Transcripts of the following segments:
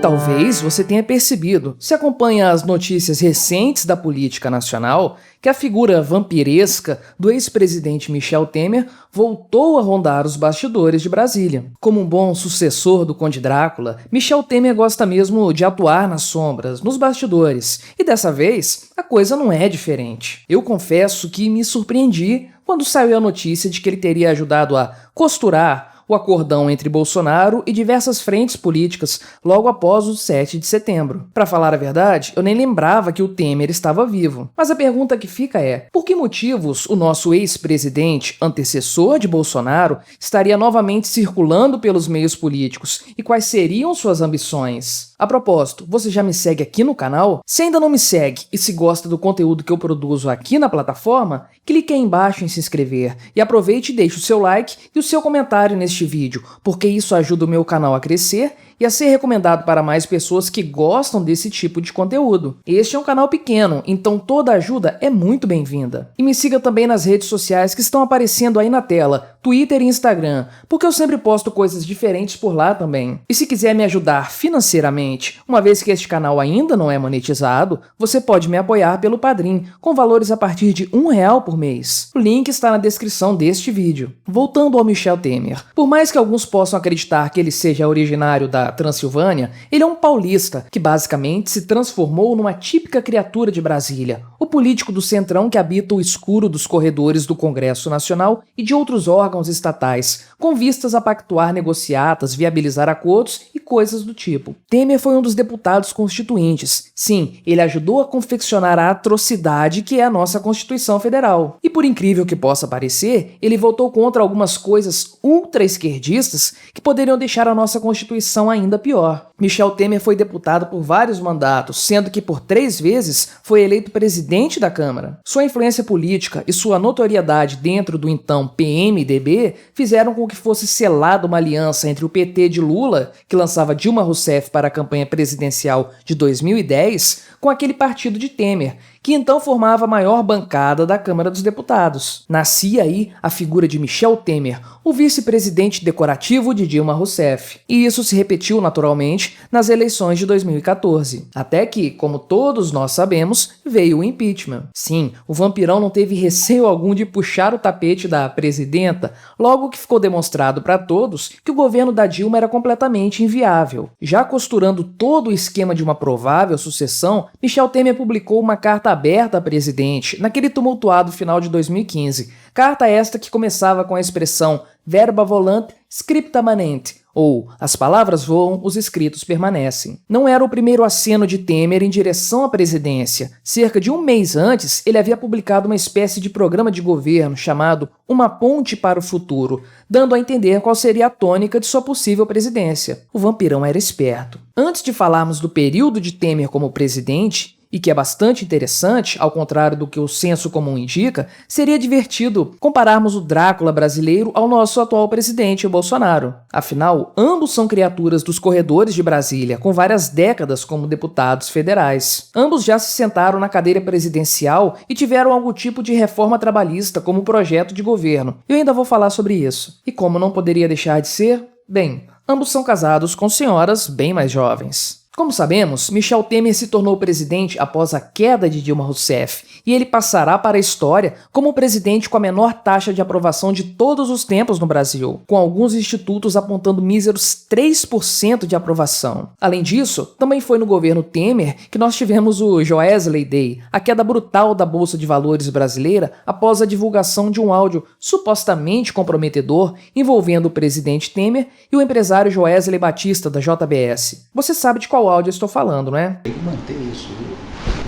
Talvez você tenha percebido, se acompanha as notícias recentes da política nacional, que a figura vampiresca do ex-presidente Michel Temer voltou a rondar os bastidores de Brasília. Como um bom sucessor do Conde Drácula, Michel Temer gosta mesmo de atuar nas sombras, nos bastidores, e dessa vez a coisa não é diferente. Eu confesso que me surpreendi quando saiu a notícia de que ele teria ajudado a costurar o acordão entre Bolsonaro e diversas frentes políticas logo após o 7 de setembro. Para falar a verdade, eu nem lembrava que o Temer estava vivo. Mas a pergunta que fica é, por que motivos o nosso ex-presidente, antecessor de Bolsonaro, estaria novamente circulando pelos meios políticos e quais seriam suas ambições? A propósito, você já me segue aqui no canal? Se ainda não me segue e se gosta do conteúdo que eu produzo aqui na plataforma, clique aí embaixo em se inscrever e aproveite e deixe o seu like e o seu comentário neste vídeo, porque isso ajuda o meu canal a crescer e a ser recomendado para mais pessoas que gostam desse tipo de conteúdo. Este é um canal pequeno, então toda ajuda é muito bem-vinda. E me siga também nas redes sociais que estão aparecendo aí na tela, Twitter e Instagram, porque eu sempre posto coisas diferentes por lá também. E se quiser me ajudar financeiramente, uma vez que este canal ainda não é monetizado, você pode me apoiar pelo Padrim, com valores a partir de R$1 por mês. O link está na descrição deste vídeo. Voltando ao Michel Temer. Por mais que alguns possam acreditar que ele seja originário da Transilvânia, ele é um paulista que basicamente se transformou numa típica criatura de Brasília, o político do centrão que habita o escuro dos corredores do Congresso Nacional e de outros órgãos estatais, com vistas a pactuar negociatas, viabilizar acordos e coisas do tipo. Temer foi um dos deputados constituintes. Sim, ele ajudou a confeccionar a atrocidade que é a nossa Constituição Federal. E por incrível que possa parecer, ele votou contra algumas coisas ultra-esquerdistas que poderiam deixar a nossa Constituição ainda pior. Michel Temer foi deputado por vários mandatos, sendo que por 3 vezes foi eleito presidente da Câmara. Sua influência política e sua notoriedade dentro do então PMDB fizeram com que fosse selada uma aliança entre o PT de Lula, que lançava Dilma Rousseff para a campanha presidencial de 2010, com aquele partido de Temer, que então formava a maior bancada da Câmara dos Deputados. Nascia aí a figura de Michel Temer, o vice-presidente decorativo de Dilma Rousseff. E isso se repetiu naturalmente nas eleições de 2014. Até que, como todos nós sabemos, veio o impeachment. Sim, o vampirão não teve receio algum de puxar o tapete da presidenta, logo que ficou demonstrado para todos que o governo da Dilma era completamente inviável. Já costurando todo o esquema de uma provável sucessão, Michel Temer publicou uma carta aberta à presidente naquele tumultuado final de 2015. Carta esta que começava com a expressão verba volant scripta manent, ou as palavras voam, os escritos permanecem. Não era o primeiro aceno de Temer em direção à presidência. Cerca de um mês antes, ele havia publicado uma espécie de programa de governo chamado Uma Ponte para o Futuro, dando a entender qual seria a tônica de sua possível presidência. O vampirão era esperto. Antes de falarmos do período de Temer como presidente, e que é bastante interessante, ao contrário do que o senso comum indica, seria divertido compararmos o Drácula brasileiro ao nosso atual presidente, o Bolsonaro. Afinal, ambos são criaturas dos corredores de Brasília, com várias décadas como deputados federais. Ambos já se sentaram na cadeira presidencial e tiveram algum tipo de reforma trabalhista como projeto de governo. Eu ainda vou falar sobre isso. E como não poderia deixar de ser? Bem, ambos são casados com senhoras bem mais jovens. Como sabemos, Michel Temer se tornou presidente após a queda de Dilma Rousseff e ele passará para a história como o presidente com a menor taxa de aprovação de todos os tempos no Brasil, com alguns institutos apontando míseros 3% de aprovação. Além disso, também foi no governo Temer que nós tivemos o Joesley Day, a queda brutal da Bolsa de Valores brasileira após a divulgação de um áudio supostamente comprometedor envolvendo o presidente Temer e o empresário Joesley Batista da JBS. Você sabe de qual áudio eu estou falando, né? Tem que manter isso, viu?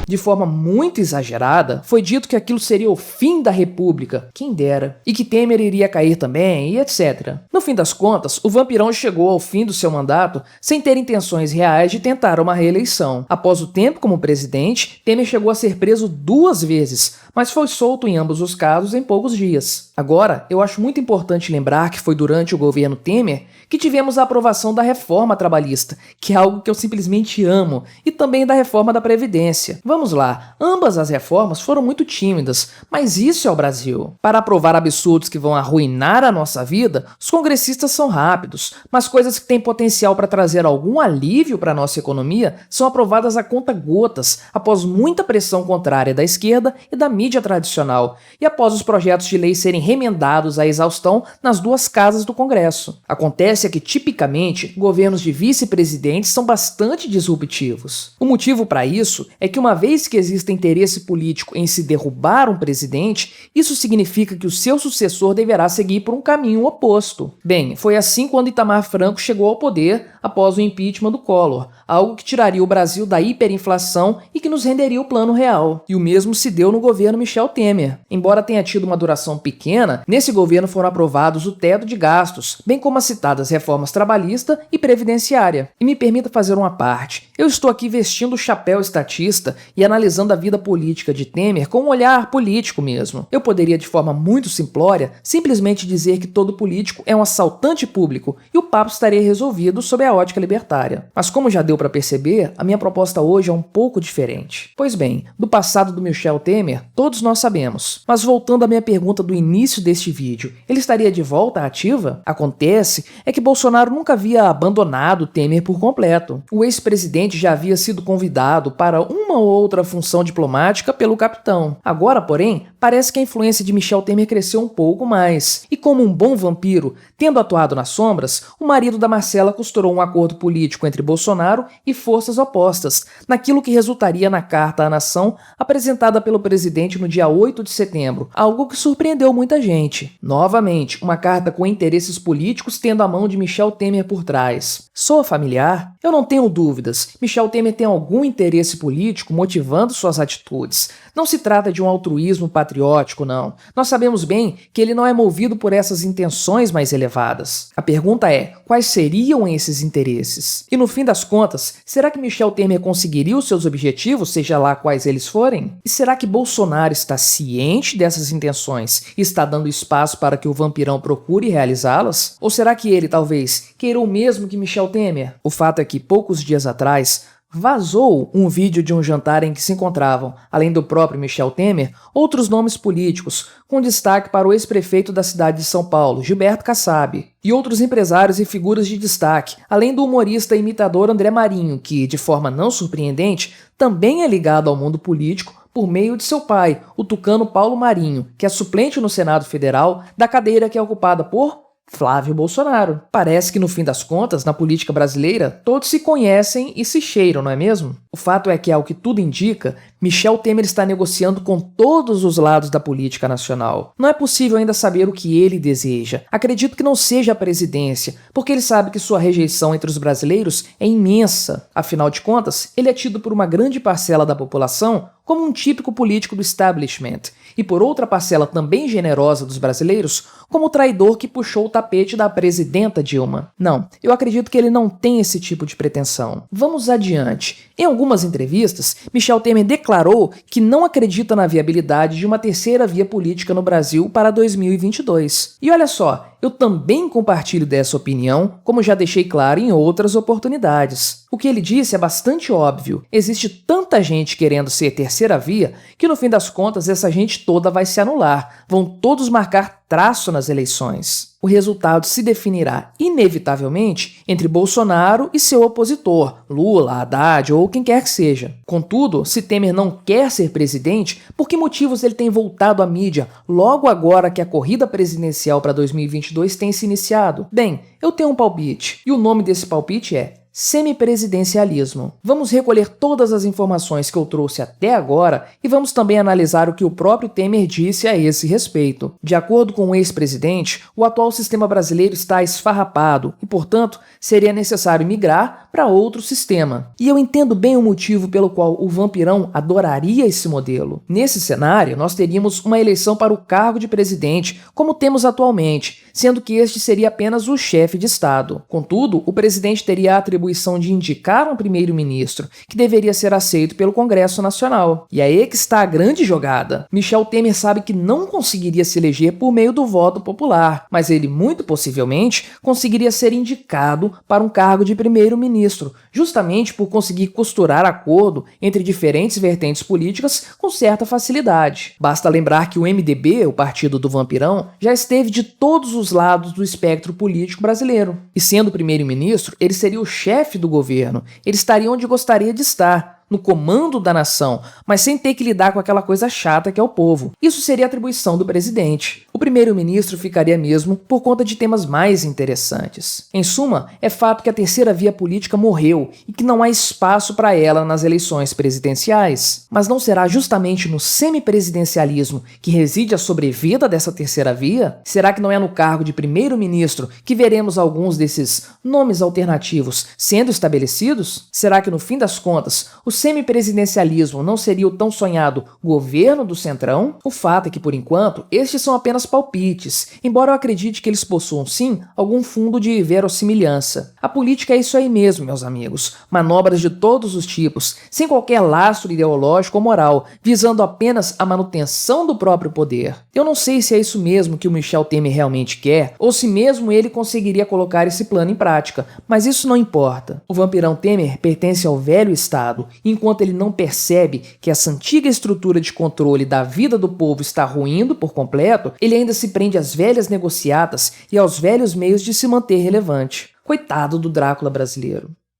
De forma muito exagerada, foi dito que aquilo seria o fim da República, quem dera, e que Temer iria cair também, e etc. No fim das contas, o vampirão chegou ao fim do seu mandato sem ter intenções reais de tentar uma reeleição. Após o tempo como presidente, Temer chegou a ser preso 2 vezes, mas foi solto em ambos os casos em poucos dias. Agora, eu acho muito importante lembrar que foi durante o governo Temer que tivemos a aprovação da reforma trabalhista, que é algo que eu simplesmente amo, e também da reforma da Previdência. Vamos lá, ambas as reformas foram muito tímidas, mas isso é o Brasil. Para aprovar absurdos que vão arruinar a nossa vida, os congressistas são rápidos, mas coisas que têm potencial para trazer algum alívio para a nossa economia são aprovadas a conta-gotas, após muita pressão contrária da esquerda e da mídia tradicional, e após os projetos de lei serem remendados à exaustão nas duas casas do Congresso. Acontece que, tipicamente, governos de vice-presidentes são bastante disruptivos. O motivo para isso é que, uma vez que existe interesse político em se derrubar um presidente, isso significa que o seu sucessor deverá seguir por um caminho oposto. Bem, foi assim quando Itamar Franco chegou ao poder após o impeachment do Collor, algo que tiraria o Brasil da hiperinflação e que nos renderia o Plano Real. E o mesmo se deu no governo Michel Temer. Embora tenha tido uma duração pequena, nesse governo foram aprovados o teto de gastos, bem como as citadas reformas trabalhista e previdenciária. E me permita fazer uma parte. Eu estou aqui vestindo o chapéu estatista e analisando a vida política de Temer com um olhar político mesmo. Eu poderia, de forma muito simplória, simplesmente dizer que todo político é um assaltante público e o papo estaria resolvido sob a ótica libertária. Mas como já deu para perceber, a minha proposta hoje é um pouco diferente. Pois bem, do passado do Michel Temer, todos nós sabemos. Mas voltando à minha pergunta do início deste vídeo, ele estaria de volta à ativa? Acontece é que Bolsonaro nunca havia abandonado Temer por completo. O ex-presidente já havia sido convidado para uma ou outra função diplomática pelo capitão. Agora, porém, parece que a influência de Michel Temer cresceu um pouco mais. E como um bom vampiro, tendo atuado nas sombras, o marido da Marcela costurou um acordo político entre Bolsonaro e forças opostas, naquilo que resultaria na Carta à Nação apresentada pelo presidente no dia 8 de setembro, algo que surpreendeu muita gente. Novamente, uma carta com interesses políticos tendo a mão de Michel Temer por trás. Soa familiar? Eu não tenho dúvidas. Michel Temer tem algum interesse político motivando suas atitudes. Não se trata de um altruísmo patriótico, não. Nós sabemos bem que ele não é movido por essas intenções mais elevadas. A pergunta é, quais seriam esses interesses? E no fim das contas, será que Michel Temer conseguiria os seus objetivos, seja lá quais eles forem? E será que Bolsonaro está ciente dessas intenções e está dando espaço para que o vampirão procure realizá-las? Ou será que ele, talvez, queira o mesmo que Michel Temer? O fato é que, poucos dias atrás, vazou um vídeo de um jantar em que se encontravam, além do próprio Michel Temer, outros nomes políticos, com destaque para o ex-prefeito da cidade de São Paulo, Gilberto Kassab, e outros empresários e figuras de destaque, além do humorista e imitador André Marinho, que, de forma não surpreendente, também é ligado ao mundo político por meio de seu pai, o tucano Paulo Marinho, que é suplente no Senado Federal da cadeira que é ocupada por Flávio Bolsonaro. Parece que, no fim das contas, na política brasileira, todos se conhecem e se cheiram, não é mesmo? O fato é que, ao que tudo indica, Michel Temer está negociando com todos os lados da política nacional. Não é possível ainda saber o que ele deseja. Acredito que não seja a presidência, porque ele sabe que sua rejeição entre os brasileiros é imensa. Afinal de contas, ele é tido por uma grande parcela da população como um típico político do establishment, e por outra parcela também generosa dos brasileiros, como o traidor que puxou o tapete da presidenta Dilma. Não, eu acredito que ele não tem esse tipo de pretensão. Vamos adiante. Em algumas entrevistas, Michel Temer declarou que não acredita na viabilidade de uma terceira via política no Brasil para 2022. E olha só, eu também compartilho dessa opinião, como já deixei claro em outras oportunidades. O que ele disse é bastante óbvio. Existe tanta gente querendo ser terceira via que, no fim das contas, essa gente toda vai se anular. Vão todos marcar traço nas eleições. O resultado se definirá, inevitavelmente, entre Bolsonaro e seu opositor, Lula, Haddad ou quem quer que seja. Contudo, se Temer não quer ser presidente, por que motivos ele tem voltado à mídia logo agora que a corrida presidencial para 2022 tem se iniciado? Bem, eu tenho um palpite, e o nome desse palpite é semipresidencialismo. Vamos recolher todas as informações que eu trouxe até agora e vamos também analisar o que o próprio Temer disse a esse respeito. De acordo com o ex-presidente, o atual sistema brasileiro está esfarrapado e, portanto, seria necessário migrar para outro sistema. E eu entendo bem o motivo pelo qual o vampirão adoraria esse modelo. Nesse cenário, nós teríamos uma eleição para o cargo de presidente, como temos atualmente, sendo que este seria apenas o chefe de Estado. Contudo, o presidente teria a atribuição de indicar um primeiro-ministro, que deveria ser aceito pelo Congresso Nacional. E aí que está a grande jogada. Michel Temer sabe que não conseguiria se eleger por meio do voto popular, mas ele muito possivelmente conseguiria ser indicado para um cargo de primeiro-ministro primeiro-ministro, justamente por conseguir costurar acordo entre diferentes vertentes políticas com certa facilidade. Basta lembrar que o MDB, o partido do Vampirão, já esteve de todos os lados do espectro político brasileiro. E sendo primeiro-ministro, ele seria o chefe do governo, ele estaria onde gostaria de estar, no comando da nação, mas sem ter que lidar com aquela coisa chata que é o povo. Isso seria atribuição do presidente. O primeiro-ministro ficaria mesmo por conta de temas mais interessantes. Em suma, é fato que a terceira via política morreu e que não há espaço para ela nas eleições presidenciais. Mas não será justamente no semipresidencialismo que reside a sobrevida dessa terceira via? Será que não é no cargo de primeiro-ministro que veremos alguns desses nomes alternativos sendo estabelecidos? Será que no fim das contas, o semipresidencialismo não seria o tão sonhado governo do Centrão? O fato é que, por enquanto, estes são apenas palpites, embora eu acredite que eles possuam, sim, algum fundo de verossimilhança. A política é isso aí mesmo, meus amigos. Manobras de todos os tipos, sem qualquer lastro ideológico ou moral, visando apenas a manutenção do próprio poder. Eu não sei se é isso mesmo que o Michel Temer realmente quer, ou se mesmo ele conseguiria colocar esse plano em prática, mas isso não importa. O vampirão Temer pertence ao velho Estado, enquanto ele não percebe que essa antiga estrutura de controle da vida do povo está ruindo por completo, ele ainda se prende às velhas negociatas e aos velhos meios de se manter relevante. Coitado do Drácula brasileiro.